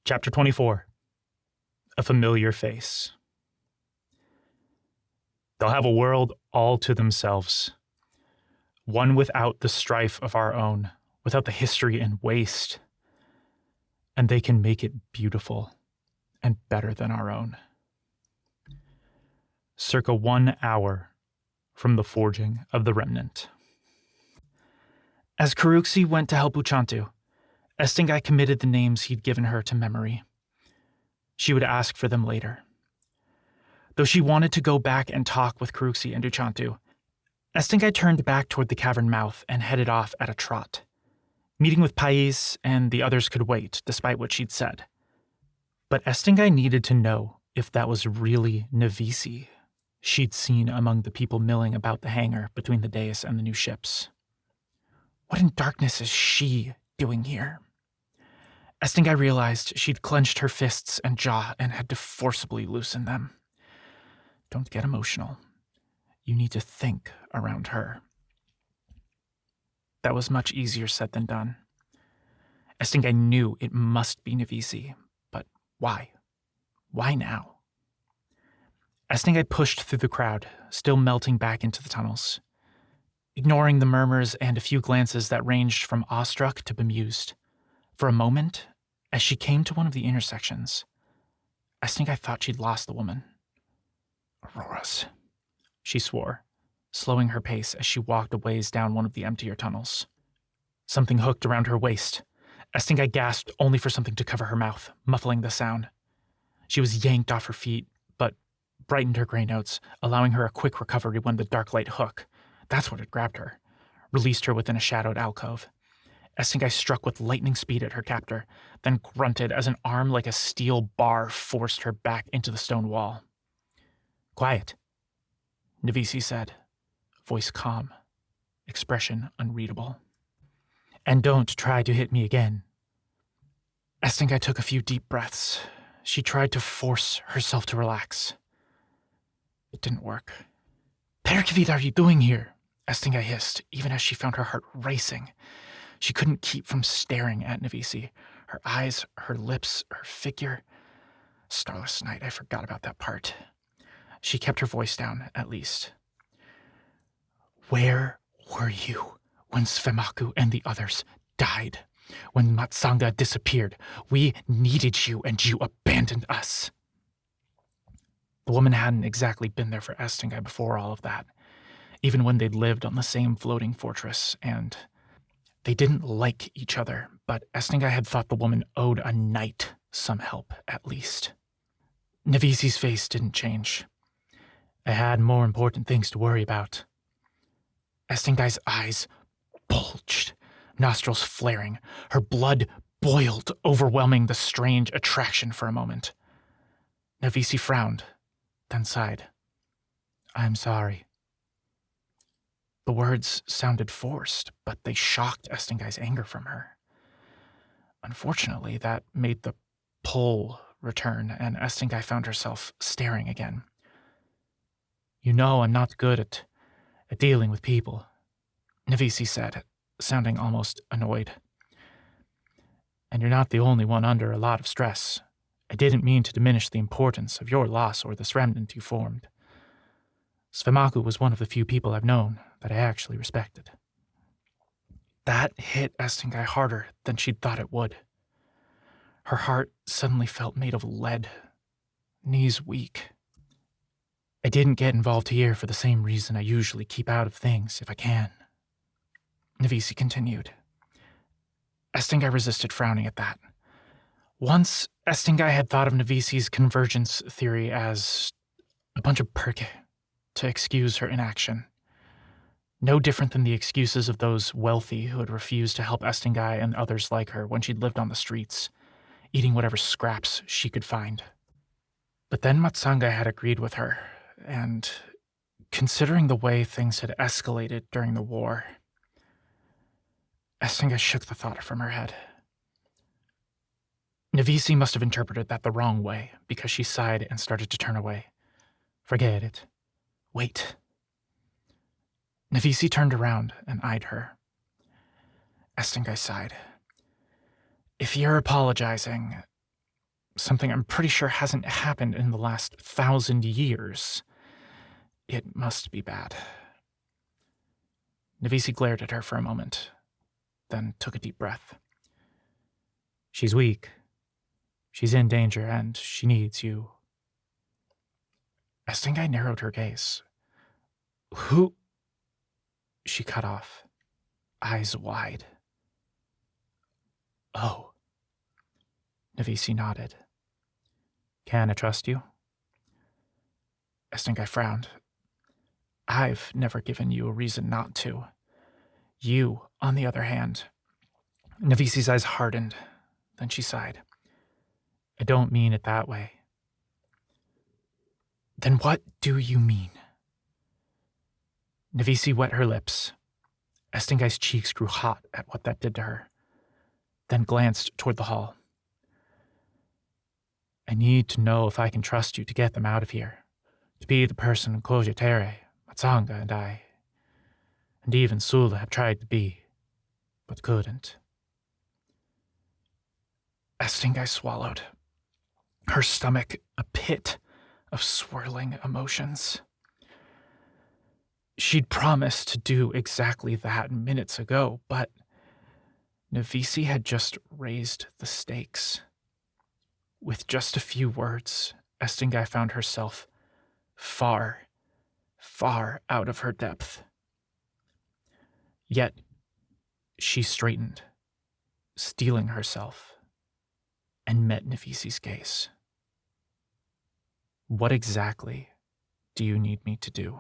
Chapter 24. A Familiar Face. They'll have a world all to themselves, one without the strife of our own, without the history and waste, and they can make it beautiful and better than our own. Circa 1 hour from the forging of the Remnant. As Karuxi went to help Uchantu, Estingai committed the names he'd given her to memory. She would ask for them later. Though she wanted to go back and talk with Karuxi and Uchantu, Estingai turned back toward the cavern mouth and headed off at a trot. Meeting with Pais and the others could wait, despite what she'd said. But Estingai needed to know if that was really Navisi she'd seen among the people milling about the hangar between the dais and the new ships. What in darkness is she doing here? Estingai realized she'd clenched her fists and jaw and had to forcibly loosen them. Don't get emotional. You need to think around her. That was much easier said than done. Estingai knew it must be Navisi, but why? Why now? Estingai pushed through the crowd, still melting back into the tunnels, ignoring the murmurs and a few glances that ranged from awestruck to bemused. For a moment, as she came to one of the intersections, Estingai thought she'd lost the woman. Aurora's, she swore, slowing her pace as she walked a ways down one of the emptier tunnels. Something hooked around her waist. Estingai gasped only for something to cover her mouth, muffling the sound. She was yanked off her feet, but brightened her gray notes, allowing her a quick recovery when the dark light hook, that's what had grabbed her, released her within a shadowed alcove. Estingai struck with lightning speed at her captor, then grunted as an arm like a steel bar forced her back into the stone wall. Quiet, Navisi said, voice calm, expression unreadable. And don't try to hit me again. Estingai took a few deep breaths. She tried to force herself to relax. It didn't work. Perkvid, are you doing here? Estingai hissed, even as she found her heart racing. She couldn't keep from staring at Navisi. Her eyes, her lips, her figure. Starless night, I forgot about that part. She kept her voice down, at least. Where were you when Svemaku and the others died? When Matsanga disappeared, we needed you and you abandoned us. The woman hadn't exactly been there for Estingai before all of that, even when they'd lived on the same floating fortress, and they didn't like each other, but Estingai had thought the woman owed a knight some help, at least. Navisi's face didn't change. I had more important things to worry about. Estingai's eyes bulged, nostrils flaring, her blood boiled, overwhelming the strange attraction for a moment. Navisi frowned, then sighed. I'm sorry. The words sounded forced, but they shocked Estingai's anger from her. Unfortunately, that made the pull return, and Estingai found herself staring again. You know I'm not good at dealing with people, Navisi said, sounding almost annoyed. And you're not the only one under a lot of stress. I didn't mean to diminish the importance of your loss or this remnant you formed. Svemaku was one of the few people I've known that I actually respected. That hit Estingai harder than she'd thought it would. Her heart suddenly felt made of lead, knees weak. I didn't get involved here for the same reason I usually keep out of things if I can, Navisi continued. Estingai resisted frowning at that. Once, Estingai had thought of Navisi's convergence theory as a bunch of perke to excuse her inaction. No different than the excuses of those wealthy who had refused to help Estingai and others like her when she'd lived on the streets, eating whatever scraps she could find. But then Matsanga had agreed with her, and considering the way things had escalated during the war, Estingai shook the thought from her head. Navisi must have interpreted that the wrong way, because she sighed and started to turn away. Forget it. Wait. Navisi turned around and eyed her. Estingai sighed. If you're apologizing, Something I'm pretty sure hasn't happened in the last 1,000 years. It must be bad. Navisi glared at her for a moment, then took a deep breath. She's weak. She's in danger, and she needs you. Estingai narrowed her gaze. Who? She cut off, eyes wide. Oh. Navisi nodded. Can I trust you? Estingai frowned. I've never given you a reason not to. You, on the other hand. Navisi's eyes hardened. Then she sighed. I don't mean it that way. Then what do you mean? Navisi wet her lips. Estingai's cheeks grew hot at what that did to her, then glanced toward the hall. I need to know if I can trust you to get them out of here, to be the person Kojitere, Matsanga, and even Sula have tried to be, but couldn't. Estingai swallowed, her stomach a pit of swirling emotions. She'd promised to do exactly that minutes ago, but Navisi had just raised the stakes. With just a few words, Estingai found herself far, far out of her depth. Yet, she straightened, steeling herself, and met Navisi's gaze. What exactly do you need me to do?